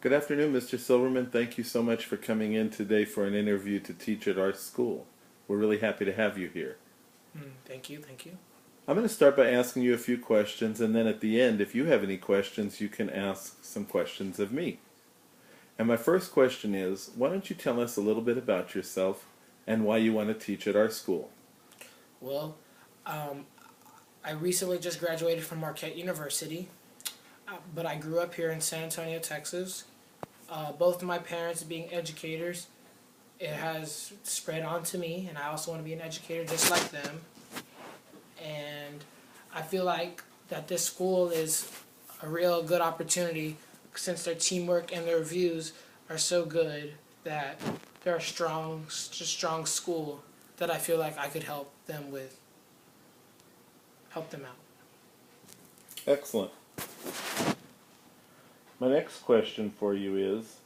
Good afternoon, Mr. Silverman. Thank you so much for coming in today for an interview to teach at our school. We're really happy to have you here. Thank you, thank you. I'm going to start by asking you a few questions, and then at the end, if you have any questions, you can ask some questions of me. And my first question is, why don't you tell us a little bit about yourself and why you want to teach at our school? Well, um, I recently just graduated from Marquette University, but I grew up here in San Antonio, Texas. Both of my parents being educators, it has spread on to me, and I also want to be an educator just like them. And I feel like that this school is a real good opportunity since their teamwork and their reviews are so good that they're a strong school that I feel like I could help them out. Excellent. My next question for you is,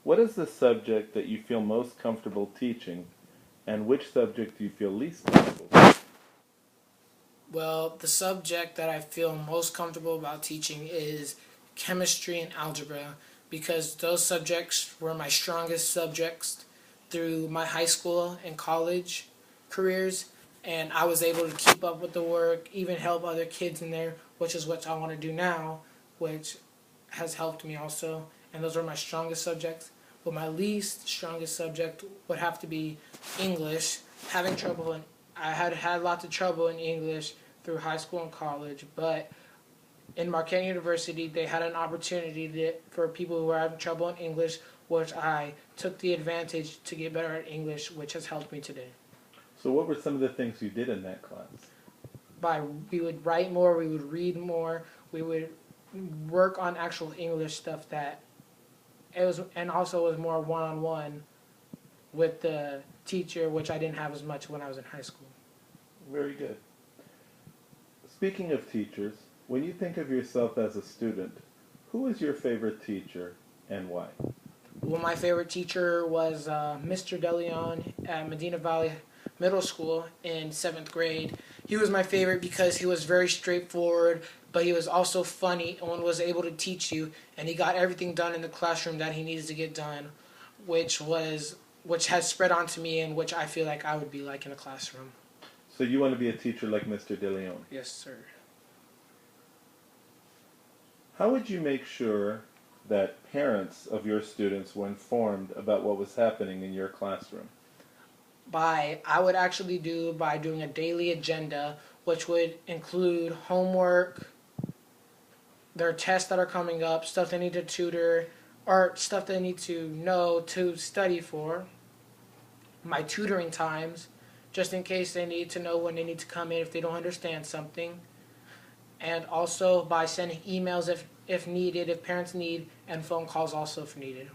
what is the subject that you feel most comfortable teaching, and which subject do you feel least comfortable? Well, the subject that I feel most comfortable about teaching is chemistry and algebra because those subjects were my strongest subjects through my high school and college careers, and I was able to keep up with the work, even help other kids in there, which is what I want to do now, which has helped me also, and those are my strongest subjects. But my least strongest subject would have to be English. Having trouble in I had lots of trouble in English through high school and college, but in Marquette University, they had an opportunity for people who are having trouble in English, which I took the advantage to get better at English, which has helped me today. So what were some of the things you did in that class? We would write more, we would read more, we would work on actual English stuff that it was, and also it was more one-on-one with the teacher, which I didn't have as much when I was in high school. Very good. Speaking of teachers, when you think of yourself as a student, who is your favorite teacher and why? Well, my favorite teacher was Mr. DeLeon at Medina Valley Middle School in 7th grade. He was my favorite because he was very straightforward, but he was also funny and was able to teach you, and he got everything done in the classroom that he needs to get done, which has spread onto me and which I feel like I would be like in a classroom. So you want to be a teacher like Mr. DeLeon. Yes, sir. How would you make sure that parents of your students were informed about what was happening in your classroom? I would actually do by doing a daily agenda, which would include homework, their tests that are coming up, stuff they need to tutor, or stuff they need to know to study for, my tutoring times, just in case they need to know when they need to come in if they don't understand something, and also by sending emails if needed, if parents need, and phone calls also if needed.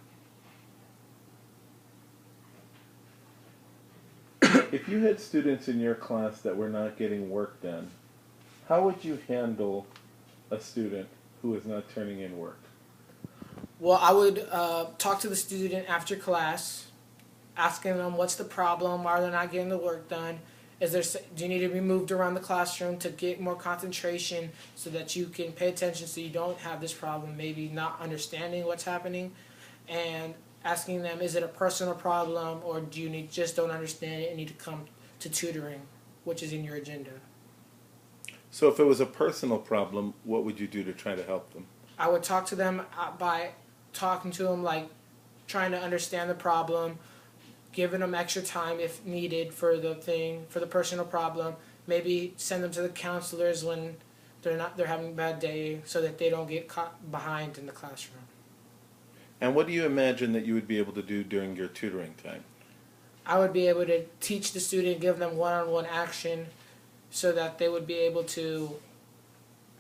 If you had students in your class that were not getting work done, how would you handle a student who is not turning in work? Well, I would talk to the student after class, asking them what's the problem, why they're not getting the work done. Do you need to be moved around the classroom to get more concentration so that you can pay attention so you don't have this problem, maybe not understanding what's happening, and asking them, is it a personal problem or do you just don't understand it and need to come to tutoring, which is in your agenda. So if it was a personal problem, what would you do to try to help them? I would talk to them by talking to them, like trying to understand the problem, giving them extra time if needed for the personal problem. Maybe send them to the counselors when they're having a bad day so that they don't get caught behind in the classroom. And what do you imagine that you would be able to do during your tutoring time? I would be able to teach the student, give them one-on-one action so that they would be able to,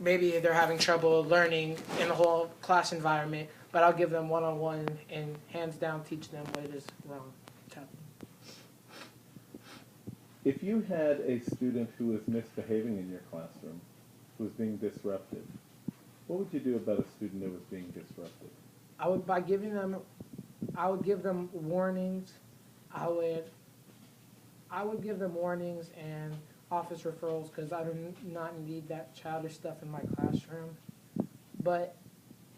maybe they're having trouble learning in the whole class environment, but I'll give them one-on-one and hands down teach them what is wrong. If you had a student who was misbehaving in your classroom, who was being disruptive, what would you do about a student that was being disruptive? I would give them warnings. I would give them warnings and office referrals because I do not need that childish stuff in my classroom. But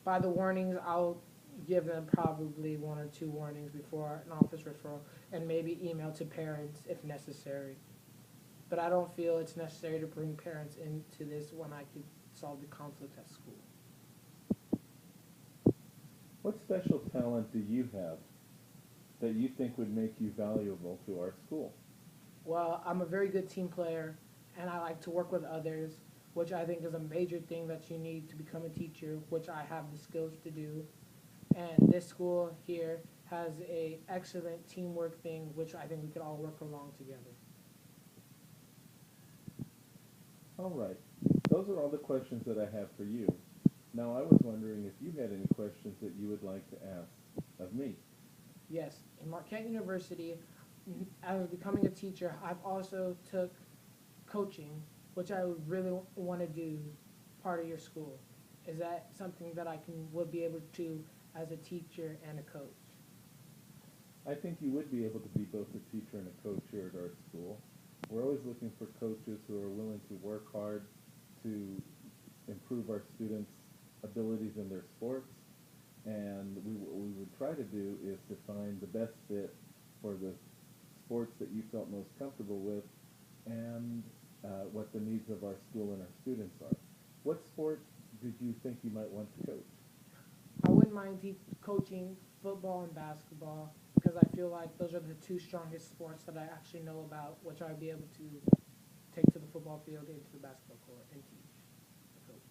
by the warnings, I'll give them probably 1 or 2 warnings before an office referral and maybe email to parents if necessary. But I don't feel it's necessary to bring parents into this when I could solve the conflict at school. What special talent do you have that you think would make you valuable to our school? Well, I'm a very good team player, and I like to work with others, which I think is a major thing that you need to become a teacher, which I have the skills to do. And this school here has a excellent teamwork thing, which I think we could all work along together. All right. Those are all the questions that I have for you. Now, I was wondering if you had any questions that you would like to ask of me. Yes, in Marquette University, as becoming a teacher, I've also took coaching, which I would really want to do part of your school. Is that something that would be able to as a teacher and a coach? I think you would be able to be both a teacher and a coach here at our school. We're always looking for coaches who are willing to work hard to improve our students' abilities in their sports. And what we would try to do is to find the best fit for the sports that you felt most comfortable with and what the needs of our school and our students are. What sport did you think you might want to coach? I wouldn't mind coaching football and basketball because I feel like those are the 2 strongest sports that I actually know about, which I'd be able to take to the football field, into the basketball court, and teach. Coach.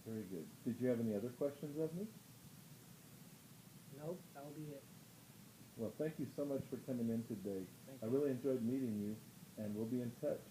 Very good. Did you have any other questions of me? Nope, that'll be it. Well, thank you so much for coming in today. Thank I you. really enjoyed meeting you, and we'll be in touch.